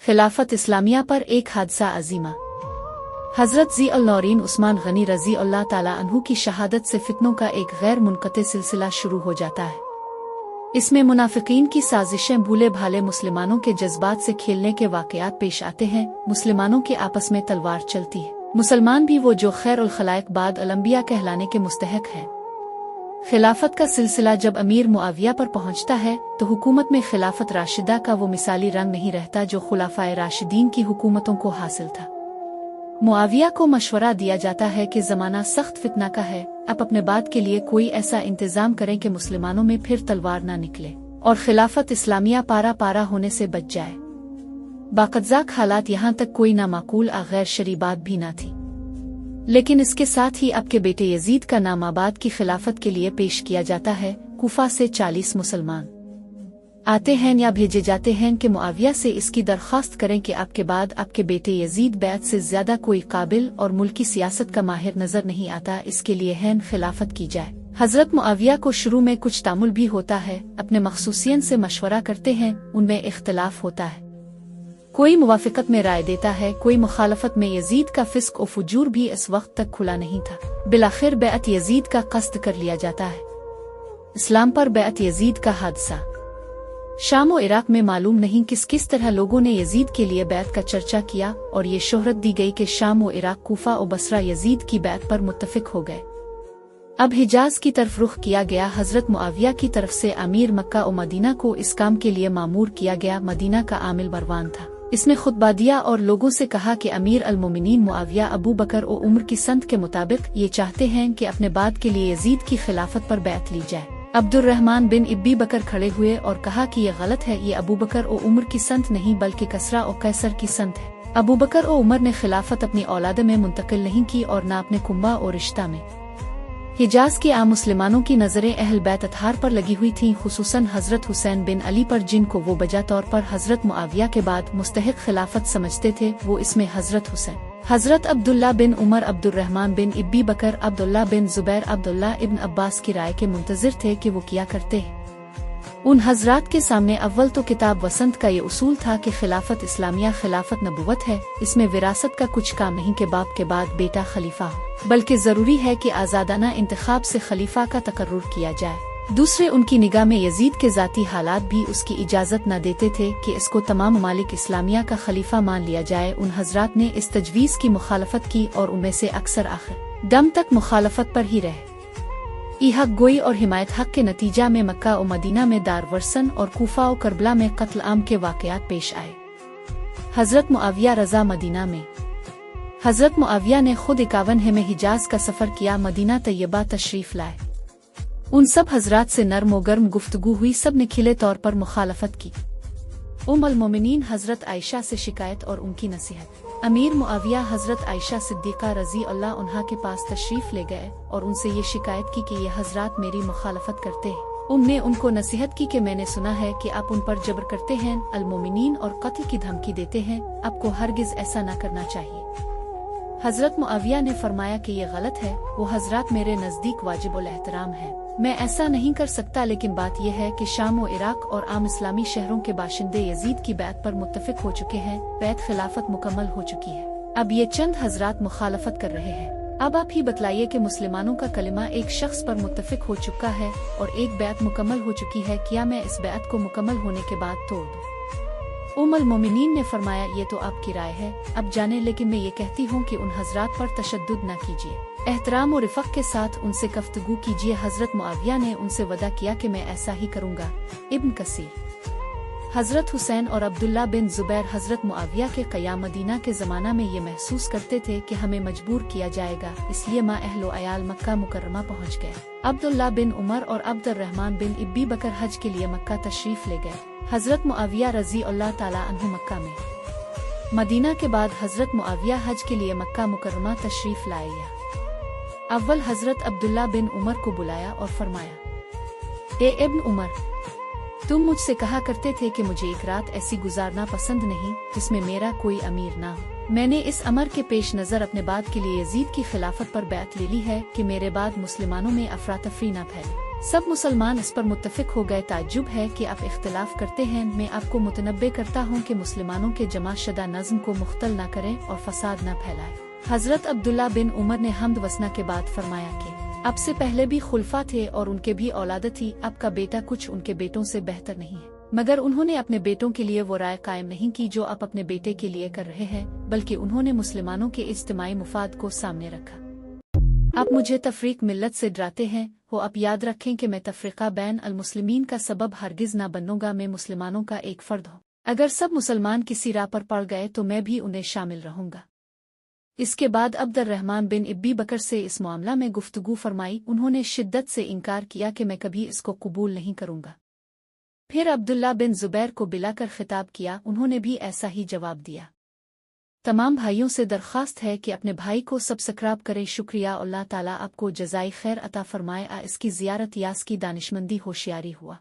खिलाफत इस्लामिया पर एक हादसा अजीमा। हजरत ज़ी अल नौरीन उस्मान गनी रज़ी अल्लाह ताला अन्हु की शहादत से फितनों का एक गैर मुनक़ते सिलसिला शुरू हो जाता है। इसमें मुनाफिकीन की साजिशें, भूले भाले मुसलमानों के जज्बात से खेलने के वाक़यात पेश आते हैं। मुसलमानों के आपस में तलवार चलती है। मुसलमान भी वो जो खैर उल खलाइक बाद अल अंबिया कहलाने के मुस्तहक हैं। खिलाफत का सिलसिला जब अमीर मुआविया पर पहुंचता है तो हुकूमत में खिलाफत राशिदा का वो मिसाली रंग नहीं रहता जो खुलाफाए राशिदीन की हुकूमतों को हासिल था। मुआविया को मशवरा दिया जाता है कि ज़माना सख्त फितना का है, अब अपने बाद के लिए कोई ऐसा इंतजाम करें कि मुसलमानों में फिर तलवार ना निकले और खिलाफत इस्लामिया पारा पारा होने से बच जाए। बाक़ज़ाक हालात यहाँ तक कोई नामाकूल गैर शरई बात भी ना थी, लेकिन इसके साथ ही अब के बेटे यजीद का नाम आबाद की खिलाफत के लिए पेश किया जाता है। कूफा से 40 मुसलमान आते हैं या भेजे जाते हैं कि मुआविया से इसकी दरख्वास्त करें कि आपके बाद आपके बेटे यजीद बैत से ज्यादा कोई काबिल और मुल्की सियासत का माहिर नजर नहीं आता, इसके लिए हैन खिलाफत की जाए। हजरत मुआविया को शुरू में कुछ तामुल भी होता है, अपने मखसूसियन से मशवरा करते हैं, उनमें इख्तलाफ होता है। कोई मुवाफिकत में राय देता है, कोई मुखालफत में। यजीद का फिस्क और फुजूर भी इस वक्त तक खुला नहीं था। बिलाखिर बैअत यजीद का कस्द कर लिया जाता है। इस्लाम पर बैअत यजीद का हादसा। शाम और इराक में मालूम नहीं किस किस तरह लोगों ने यजीद के लिए बैत का चर्चा किया और ये शोहरत दी गई कि शाम और इराक, कूफा और बसरा यजीद की बैत पर मुत्तफिक हो गए। अब हिजाज की तरफ रुख किया गया। हजरत मुआविया की तरफ से अमीर मक्का और मदीना को इस काम के लिए मामूर किया गया। मदीना का आमिल मरवान था। इसमें खुतबा दिया और लोगों से कहा कि अमीर अल मोमिनीन मुआविया अबू बकर और उम्र की संत के मुताबिक ये चाहते हैं कि अपने बाद के लिए यजीद की खिलाफत पर बैत ली जाए। अब्दुर्रहमान बिन इब्बी बकर खड़े हुए और कहा कि ये गलत है, ये अबू बकर और उम्र की संत नहीं बल्कि कसरा और कैसर की संत है। अबू बकर और उमर ने खिलाफत अपनी औलाद में मुंतकिल नहीं की और न अपने कुंबा और रिश्ता में। हिजाज के आम मुसलमानों की नजरें अहल बैत अतहार पर लगी हुई थीं, खुसूसन हजरत हुसैन बिन अली पर, जिनको वो बजा तौर पर हजरत मुआविया के बाद मुस्तहिक खिलाफत समझते थे। वो इसमें हजरत हुसैन, हजरत अब्दुल्ला बिन उमर, अब्दुर्रहमान बिन इब्बी बकर, अब्दुल्ला बिन जुबैर, अब्दुल्ला इब्न अब्बास की राय के मुंतजिर थे कि वो क्या करते हैं। उन हजरात के सामने अव्वल तो किताब वसंत का ये उसूल था कि खिलाफत इस्लामिया खिलाफत नबुवत है, इसमें विरासत का कुछ काम नहीं कि बाप के बाद बेटा खलीफा हो, बल्कि जरूरी है कि आजादाना इंतखाब से खलीफा का तकर्रुर किया जाए। दूसरे, उनकी निगाह में यजीद के जाती हालात भी उसकी इजाजत न देते थे कि इसको तमाम ममालिक इस्लामिया का खलीफा मान लिया जाए। उन हजरात ने इस तजवीज की मुखालफत की और उनमें से अक्सर आखिर दम तक मुखालफत पर ही रहे। हक गोई और हिमायत हक के नतीजा में मक्का और मदीना में दारवर्सन और कूफा और करबला में कत्ल आम के वाकयात पेश आए। हजरत मुआविया रजा मदीना में। हजरत मुआविया ने खुद 51 में हिजाज का सफर किया, मदीना तैयबा तशरीफ लाए। उन सब हजरात से नर्म व गर्म गुफ्तगू हुई, सब ने खिले तौर पर मुखालफत की। उम्मुल मोमिनीन हजरत आयशा से शिकायत और उनकी नसीहत। अमीर मुआविया हजरत आयशा सिद्दीका रजी अल्लाह उन्हा के पास तशरीफ ले गए और उनसे ये शिकायत की कि ये हजरात मेरी मुखालफत करते हैं। उनने उनको नसीहत की कि मैंने सुना है कि आप उन पर जबर करते हैं, अल मोमिनीन और कत्ल की धमकी देते हैं, आपको हरगिज ऐसा न करना चाहिए। हजरत मुआविया ने फरमाया कि ये गलत है, वो हजरात मेरे नजदीक वाजिबुल एहतराम है, मैं ऐसा नहीं कर सकता। लेकिन बात यह है कि शाम और इराक और आम इस्लामी शहरों के बाशिंदे यजीद की बैत पर मुत्तफिक हो चुके हैं, बैत खिलाफत मुकम्मल हो चुकी है। अब ये चंद हजरात मुखालफत कर रहे हैं। अब आप ही बतलाइए कि मुसलमानों का कलिमा एक शख्स पर मुत्तफिक हो चुका है और एक बैत मुकम्मल हो चुकी है, क्या मैं इस बैत को मुकम्मल होने के बाद तोड़ दूं? उम्मुल मोमिनीन ने फरमाया, ये तो आपकी राय है, अब जाने, लेकिन मैं ये कहती हूँ कि उन हजरात पर तशद्दुद न कीजिए, एहतराम और रिफ़क़ के साथ उनसे गुफ्तगू कीजिए। हजरत मुआविया ने उनसे वदा किया कि मैं ऐसा ही करूँगा। इब्न कसीर। हजरत हुसैन और अब्दुल्ला बिन जुबैर हजरत मुआविया के क़याम मदीना के ज़माना में ये महसूस करते थे कि हमें मजबूर किया जाएगा, इसलिए माँ अहलो अयाल मक्का मुकर्रमा पहुँच गए। अब्दुल्ला बिन उमर और अब्दुर्रहमान बिन इब्बी बकर हज के लिए मक्का तशरीफ ले गए। हजरत मुआविया रजी अल्लाह ताला अन्हु मक्का में। मदीना के बाद हजरत मुआविया हज के लिए मक्का मुकर्रमा तशरीफ लाए। अव्वल हजरत अब्दुल्ला बिन उमर को बुलाया और फरमाया, ए इब्न उमर, तुम मुझसे कहा करते थे कि मुझे एक रात ऐसी गुजारना पसंद नहीं जिसमें मेरा कोई अमीर ना हो। मैंने इस अमर के पेश नजर अपने बाद के लिए यजीद की खिलाफत पर बैत ले ली है कि मेरे बाद मुसलमानों में अफरा तफरी न फैले। सब मुसलमान इस पर मुत्तफिक हो गए। ताज्जुब है कि आप इख्तिलाफ करते हैं। मैं आपको मुतनब्बे करता हूँ कि मुसलमानों के जमा शुदा नज़्म को मुख्तल न करें और फसाद न फैलाए। हज़रत अब्दुल्ला बिन उमर ने हम्द वसना के बाद फरमाया कि अब से पहले भी खुलफा थे और उनके भी औलाद थी। आपका बेटा कुछ उनके बेटों से बेहतर नहीं है, मगर उन्होंने अपने बेटों के लिए वो राय कायम नहीं की जो आप अपने बेटे के लिए कर रहे हैं, बल्कि उन्होंने मुसलमानों के इज्तिमाई मुफाद को सामने रखा। आप मुझे तफरीक मिल्लत से डराते हैं हो। आप याद रखें कि मैं तफरीका बैन अल मुस्लिमीन का सबब हरगिज ना बनूंगा। मैं मुसलमानों का एक फर्द हूँ। अगर सब मुसलमान किसी राह पर पड़ गए तो मैं भी उन्हें शामिल रहूंगा। इसके बाद अब्दुर्रहमान बिन इब्बी बकर से इस मामला में गुफ्तगू फरमाई। उन्होंने शिद्दत से इनकार किया कि मैं कभी इसको कबूल नहीं करूंगा। फिर अब्दुल्ला बिन जुबैर को बिलाकर खिताब किया। उन्होंने भी ऐसा ही जवाब दिया। तमाम भाइयों से दरख्वास्त है कि अपने भाई को सब्सक्राइब करें। शुक्रिया। अल्लाह ताला आपको जज़ाई खैर अता फरमाए। इसकी ज़ियारत यास की दानिशमंदी होशियारी हुआ।